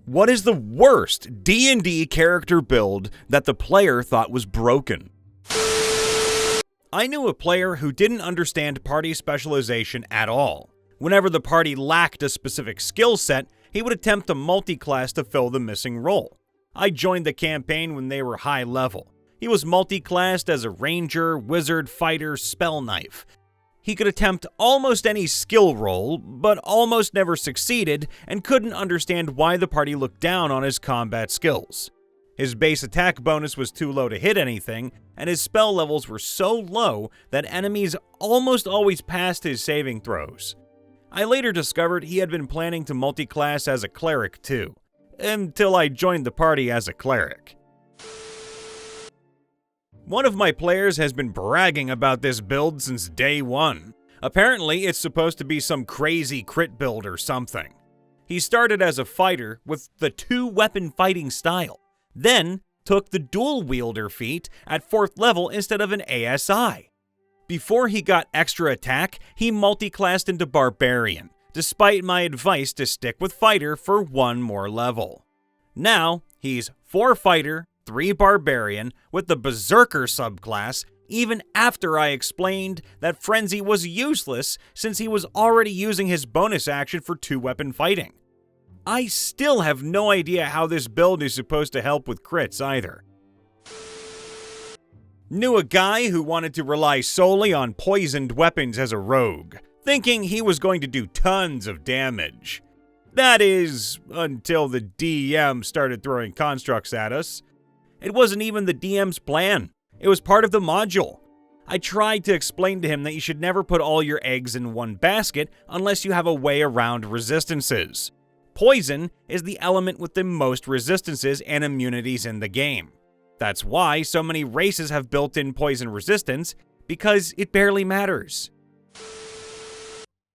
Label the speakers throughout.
Speaker 1: What is the worst D&D character build that the player thought was broken? I knew a player who didn't understand party specialization at all. Whenever the party lacked a specific skill set, he would attempt to multiclass to fill the missing role. I joined the campaign when they were high level. He was multiclassed as a ranger, wizard, fighter, spell knife. He could attempt almost any skill roll, but almost never succeeded and couldn't understand why the party looked down on his combat skills. His base attack bonus was too low to hit anything, and his spell levels were so low that enemies almost always passed his saving throws. I later discovered he had been planning to multiclass as a cleric too, until I joined the party as a cleric. One of my players has been bragging about this build since day one. Apparently, it's supposed to be some crazy crit build or something. He started as a fighter with the 2-weapon fighting style, then took the dual wielder feat at 4th level instead of an ASI. Before he got extra attack, he multiclassed into barbarian, despite my advice to stick with fighter for 1 more level. Now, he's 4 fighter, 3 barbarian with the berserker subclass, even after I explained that frenzy was useless since he was already using his bonus action for 2-weapon fighting. I still have no idea how this build is supposed to help with crits either. Knew a guy who wanted to rely solely on poisoned weapons as a rogue, thinking he was going to do tons of damage. That is, until the DM started throwing constructs at us. It wasn't even the DM's plan. It was part of the module. I tried to explain to him that you should never put all your eggs in one basket unless you have a way around resistances. Poison is the element with the most resistances and immunities in the game. That's why so many races have built-in poison resistance, because it barely matters.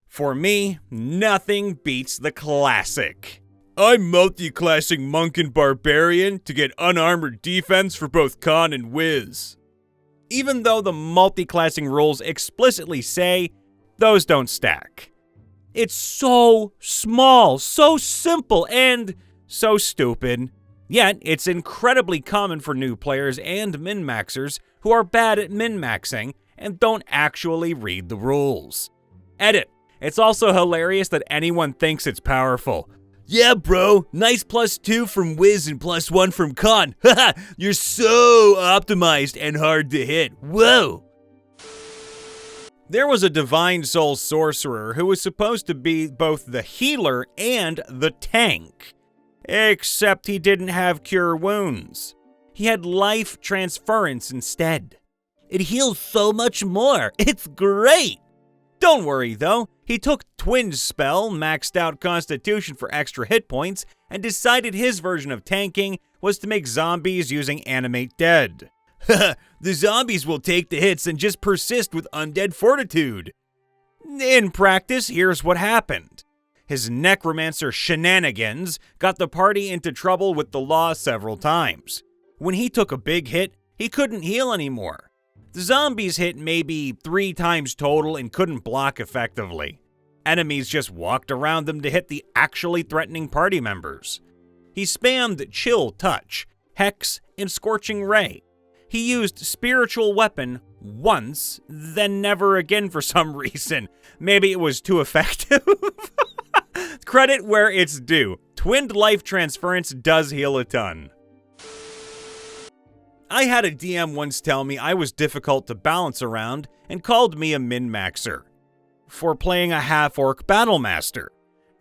Speaker 1: For me, nothing beats the classic. I'm multiclassing Monk and Barbarian to get unarmored defense for both Con and Wiz. Even though the multiclassing rules explicitly say those don't stack. It's so small, so simple, and so stupid. Yet, it's incredibly common for new players and min-maxers who are bad at min-maxing and don't actually read the rules. Edit. It's also hilarious that anyone thinks it's powerful. Yeah, bro, nice +2 from Wiz and +1 from Con. Haha, you're so optimized and hard to hit. Whoa! There was a Divine Soul sorcerer who was supposed to be both the healer and the tank. Except he didn't have Cure Wounds. He had Life Transference instead. It heals so much more. It's great! Don't worry though, he took Twin's spell, maxed out Constitution for extra hit points, and decided his version of tanking was to make zombies using Animate Dead. Haha, the zombies will take the hits and just persist with undead fortitude. In practice, here's what happened. His necromancer shenanigans got the party into trouble with the law several times. When he took a big hit, he couldn't heal anymore. The zombies hit maybe 3 times total and couldn't block effectively. Enemies just walked around them to hit the actually threatening party members. He spammed Chill Touch, Hex, and Scorching Ray. He used Spiritual Weapon once, then never again for some reason. Maybe it was too effective? Credit where it's due. Twinned Life Transference does heal a ton. I had a DM once tell me I was difficult to balance around and called me a min-maxer for playing a half-orc battlemaster.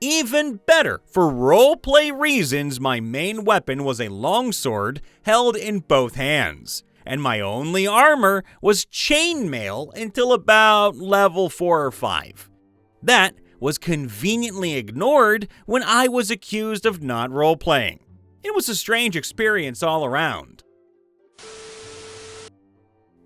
Speaker 1: Even better, for roleplay reasons, my main weapon was a longsword held in both hands, and my only armor was chainmail until about level 4 or 5. That was conveniently ignored when I was accused of not roleplaying. It was a strange experience all around.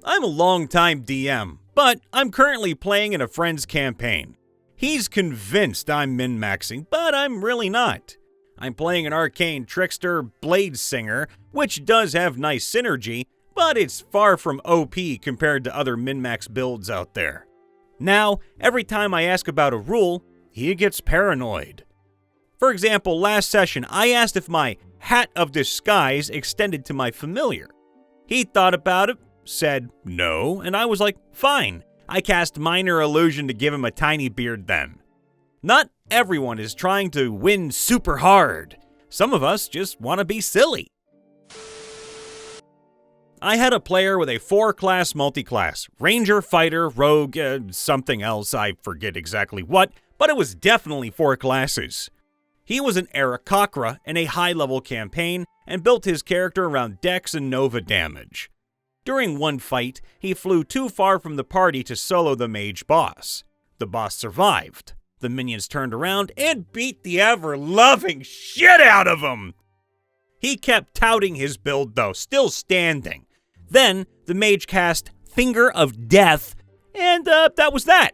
Speaker 1: I'm a long-time DM, but I'm currently playing in a friend's campaign. He's convinced I'm min-maxing, but I'm really not. I'm playing an arcane trickster blade singer, which does have nice synergy, but it's far from OP compared to other min-max builds out there. Now, every time I ask about a rule, he gets paranoid. For example, last session, I asked if my Hat of Disguise extended to my familiar. He thought about it, said no, and I was like, fine. I cast Minor Illusion to give him a tiny beard then. Not everyone is trying to win super hard. Some of us just want to be silly. I had a player with a 4-class multiclass, Ranger, Fighter, Rogue, something else, I forget exactly what, but it was definitely 4 classes. He was an Aarakocra in a high-level campaign and built his character around Dex and Nova damage. During one fight, he flew too far from the party to solo the mage boss. The boss survived. The minions turned around and beat the ever-loving shit out of him! He kept touting his build though, still standing. Then, the mage cast Finger of Death, and that was that.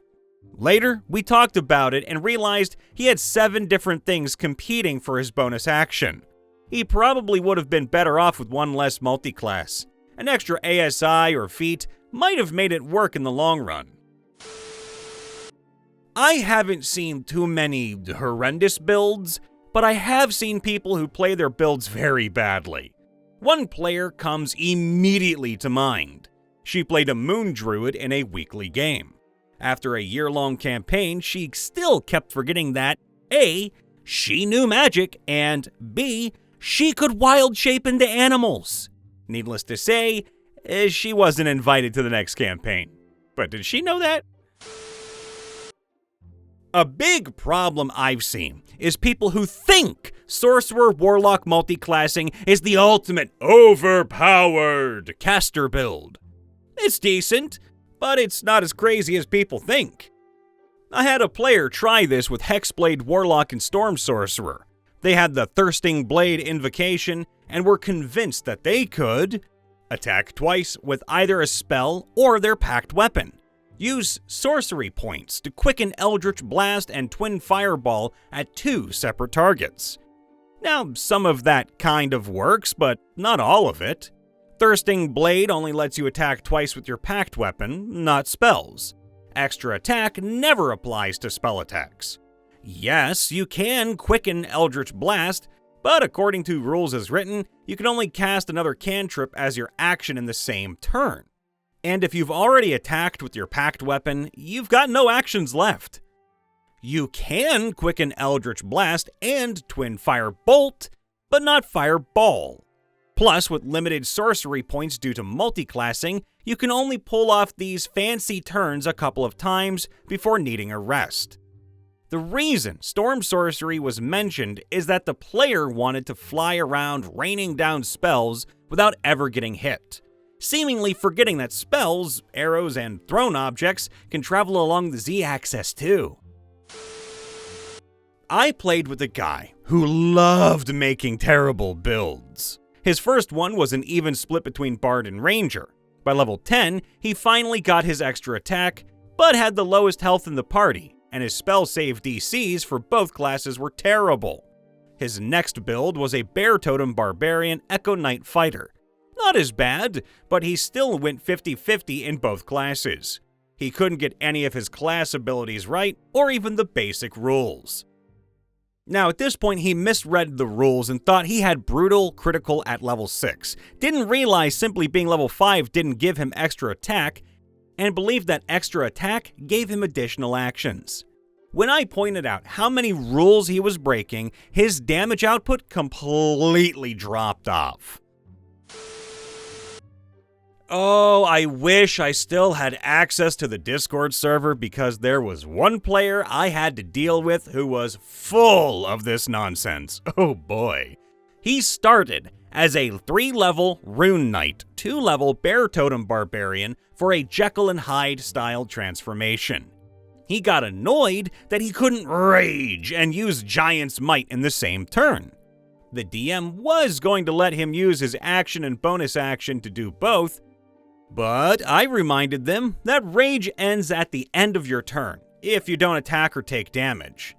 Speaker 1: Later, we talked about it and realized he had 7 different things competing for his bonus action. He probably would have been better off with 1 less multiclass. An extra ASI or feat might have made it work in the long run. I haven't seen too many horrendous builds, but I have seen people who play their builds very badly. One player comes immediately to mind. She played a moon druid in a weekly game. After a year-long campaign, she still kept forgetting that A, she knew magic, and B, she could wild shape into animals. Needless to say, she wasn't invited to the next campaign. But did she know that? A big problem I've seen is people who think Sorcerer Warlock multiclassing is the ultimate overpowered caster build. It's decent, but it's not as crazy as people think. I had a player try this with Hexblade Warlock and Storm Sorcerer. They had the Thirsting Blade invocation and were convinced that they could attack twice with either a spell or their packed weapon. Use sorcery points to quicken Eldritch Blast and Twin Fireball at 2 separate targets. Now, some of that kind of works, but not all of it. Thirsting Blade only lets you attack twice with your packed weapon, not spells. Extra attack never applies to spell attacks. Yes, you can quicken Eldritch Blast, but according to rules as written, you can only cast another cantrip as your action in the same turn. And if you've already attacked with your packed weapon, you've got no actions left. You can quicken Eldritch Blast and Twin Fire Bolt, but not Fireball. Plus, with limited sorcery points due to multiclassing, you can only pull off these fancy turns a couple of times before needing a rest. The reason Storm Sorcery was mentioned is that the player wanted to fly around raining down spells without ever getting hit, seemingly forgetting that spells, arrows, and thrown objects can travel along the Z-axis too. I played with a guy who loved making terrible builds. His first one was an even split between Bard and Ranger. By level 10, he finally got his extra attack, but had the lowest health in the party, and his spell save DCs for both classes were terrible. His next build was a Bear Totem Barbarian Echo Knight Fighter. Not as bad, but he still went 50-50 in both classes. He couldn't get any of his class abilities right, or even the basic rules. Now, at this point, he misread the rules and thought he had Brutal Critical at level 6, didn't realize simply being level 5 didn't give him extra attack, and believed that extra attack gave him additional actions. When I pointed out how many rules he was breaking, his damage output completely dropped off. Oh, I wish I still had access to the Discord server because there was one player I had to deal with who was full of this nonsense. Oh boy. He started as a 3-level Rune Knight, 2-level Bear Totem Barbarian for a Jekyll and Hyde style transformation. He got annoyed that he couldn't rage and use Giant's Might in the same turn. The DM was going to let him use his action and bonus action to do both, but I reminded them that rage ends at the end of your turn, if you don't attack or take damage.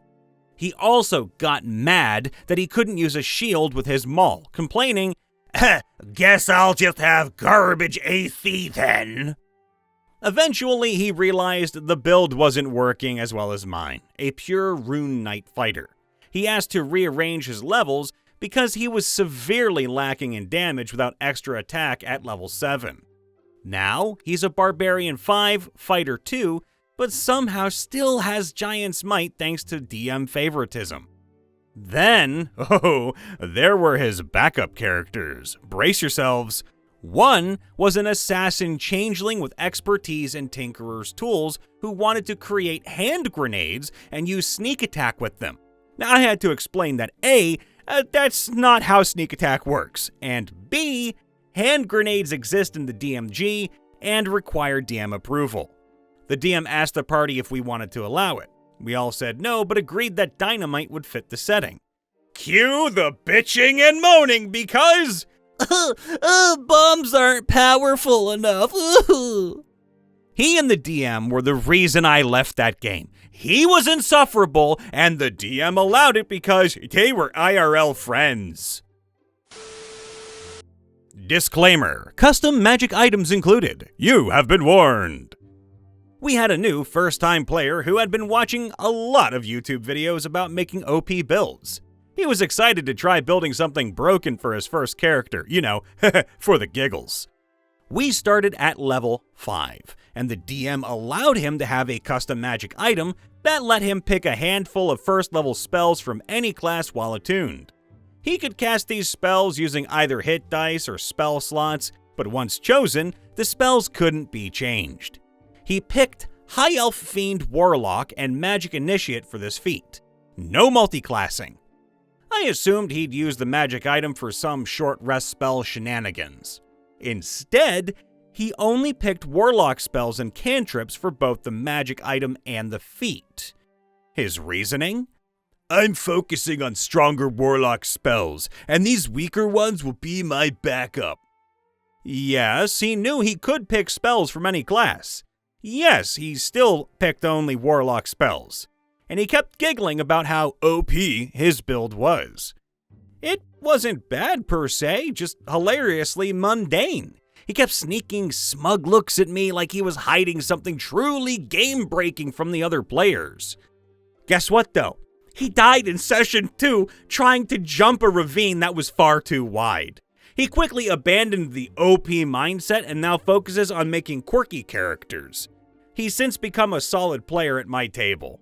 Speaker 1: He also got mad that he couldn't use a shield with his maul, complaining, "Guess I'll just have garbage AC then." Eventually, he realized the build wasn't working as well as mine, a pure Rune Knight fighter. he asked to rearrange his levels because he was severely lacking in damage without extra attack at level 7. Now, he's a Barbarian 5, Fighter 2, but somehow still has Giant's Might thanks to DM favoritism. Then, there were his backup characters. Brace yourselves. One was an assassin changeling with expertise in Tinkerer's tools who wanted to create hand grenades and use sneak attack with them. Now, I had to explain that A, that's not how sneak attack works, and B, hand grenades exist in the DMG and require DM approval. The DM asked the party if we wanted to allow it. We all said no, but agreed that dynamite would fit the setting. Cue the bitching and moaning because bombs aren't powerful enough. He and the DM were the reason I left that game. He was insufferable, and the DM allowed it because they were IRL friends. Disclaimer: custom magic items included. You have been warned. We had a new first-time player who had been watching a lot of YouTube videos about making OP builds. He was excited to try building something broken for his first character, for the giggles. We started at level 5, and the DM allowed him to have a custom magic item that let him pick a handful of first-level spells from any class while attuned. He could cast these spells using either hit dice or spell slots, but once chosen, the spells couldn't be changed. He picked High Elf Fiend Warlock and Magic Initiate for this feat. No multiclassing. I assumed he'd use the magic item for some short rest spell shenanigans. Instead, he only picked Warlock spells and cantrips for both the magic item and the feat. His reasoning? I'm focusing on stronger Warlock spells, and these weaker ones will be my backup. Yes, he knew he could pick spells from any class. Yes, he still picked only Warlock spells. And he kept giggling about how OP his build was. It wasn't bad per se, just hilariously mundane. He kept sneaking smug looks at me like he was hiding something truly game-breaking from the other players. Guess what though? He died in session 2 trying to jump a ravine that was far too wide. He quickly abandoned the OP mindset and now focuses on making quirky characters. He's since become a solid player at my table.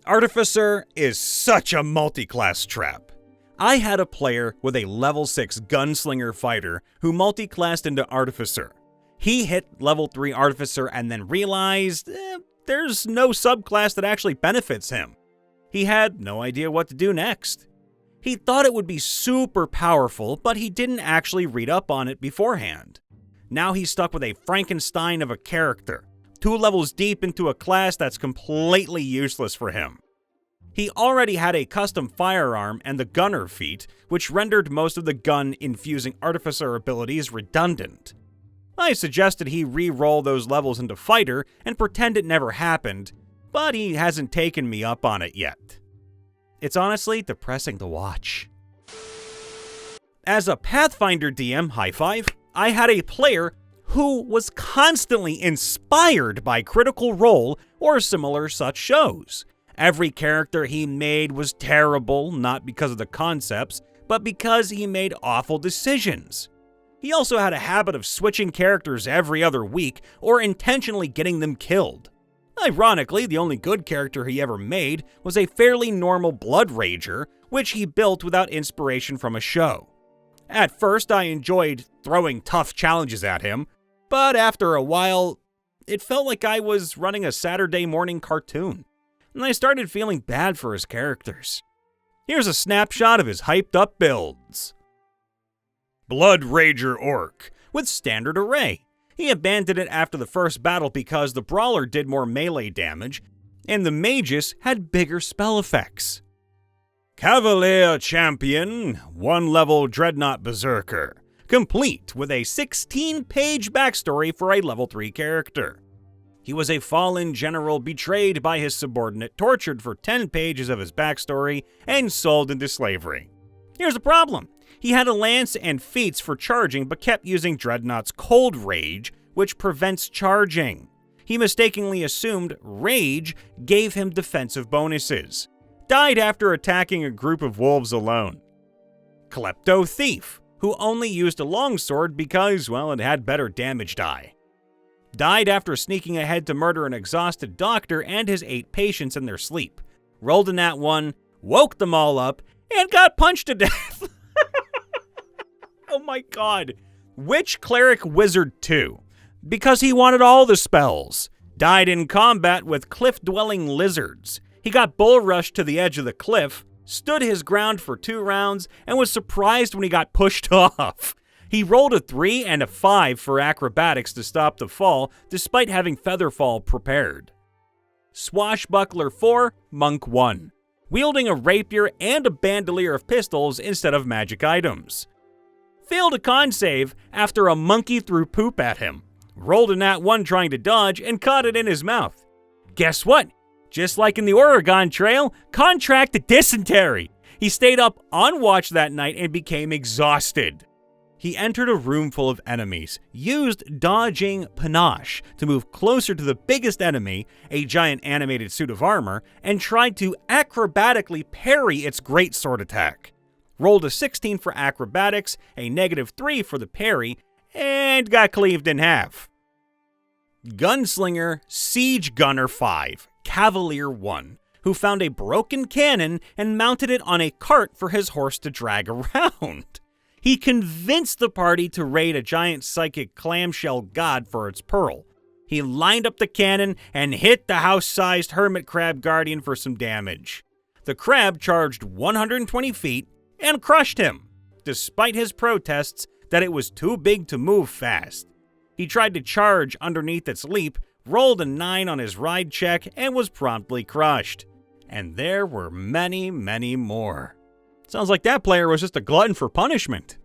Speaker 1: Artificer is such a multiclass trap. I had a player with a level 6 gunslinger fighter who multiclassed into Artificer. He hit level 3 Artificer and then realized there's no subclass that actually benefits him. He had no idea what to do next. He thought it would be super powerful, but he didn't actually read up on it beforehand. Now he's stuck with a Frankenstein of a character, 2 levels deep into a class that's completely useless for him. He already had a custom firearm and the gunner feat, which rendered most of the gun-infusing Artificer abilities redundant. I suggested he re-roll those levels into fighter and pretend it never happened, but he hasn't taken me up on it yet. It's honestly depressing to watch. As a Pathfinder DM, high five, I had a player who was constantly inspired by Critical Role or similar such shows. Every character he made was terrible, not because of the concepts, but because he made awful decisions. He also had a habit of switching characters every other week or intentionally getting them killed. Ironically, the only good character he ever made was a fairly normal Blood Rager, which he built without inspiration from a show. At first, I enjoyed throwing tough challenges at him, but after a while, it felt like I was running a Saturday morning cartoon, and I started feeling bad for his characters. Here's a snapshot of his hyped-up builds. Blood Rager Orc, with standard array. He abandoned it after the first battle because the Brawler did more melee damage, and the Magus had bigger spell effects. Cavalier Champion, 1-level Dreadnought Berserker, complete with a 16-page backstory for a level 3 character. He was a fallen general betrayed by his subordinate, tortured for 10 pages of his backstory, and sold into slavery. Here's the problem. He had a lance and feats for charging, but kept using Dreadnought's Cold Rage, which prevents charging. He mistakenly assumed Rage gave him defensive bonuses. died after attacking a group of wolves alone. Klepto Thief, who only used a longsword because, well, it had better damage die. Died after sneaking ahead to murder an exhausted doctor and his 8 patients in their sleep. Rolled a nat 1, woke them all up, and got punched to death. Oh my god. Witch Cleric Wizard 2, because he wanted all the spells. Died in combat with cliff-dwelling lizards. He got bull rushed to the edge of the cliff, stood his ground for 2 rounds, and was surprised when he got pushed off. He rolled a 3 and a 5 for acrobatics to stop the fall, despite having Featherfall prepared. Swashbuckler 4, Monk 1, wielding a rapier and a bandolier of pistols instead of magic items. Failed a con save after a monkey threw poop at him. Rolled a nat 1 trying to dodge and caught it in his mouth. Guess what? Just like in the Oregon Trail, contracted dysentery. He stayed up on watch that night and became exhausted. He entered a room full of enemies, used dodging panache to move closer to the biggest enemy, a giant animated suit of armor, and tried to acrobatically parry its greatsword attack. Rolled a 16 for acrobatics, a -3 for the parry, and got cleaved in half. Gunslinger Siege Gunner 5, Cavalier 1, who found a broken cannon and mounted it on a cart for his horse to drag around. He convinced the party to raid a giant psychic clamshell god for its pearl. He lined up the cannon and hit the house-sized hermit crab guardian for some damage. The crab charged 120 feet and crushed him, despite his protests that it was too big to move fast. He tried to charge underneath its leap, rolled a 9 on his ride check, and was promptly crushed. And there were many, many more. Sounds like that player was just a glutton for punishment.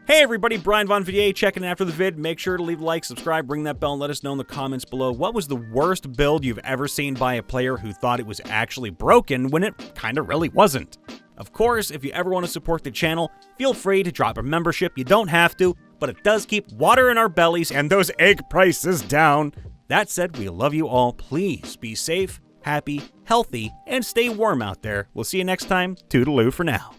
Speaker 1: Hey everybody, Brian Von Vidier checking in after the vid. Make sure to leave a like, subscribe, ring that bell, and let us know in the comments below what was the worst build you've ever seen by a player who thought it was actually broken when it kinda really wasn't. Of course, if you ever want to support the channel, feel free to drop a membership. You don't have to, but it does keep water in our bellies and those egg prices down. That said, we love you all. Please be safe, happy, healthy, and stay warm out there. We'll see you next time. Toodaloo for now.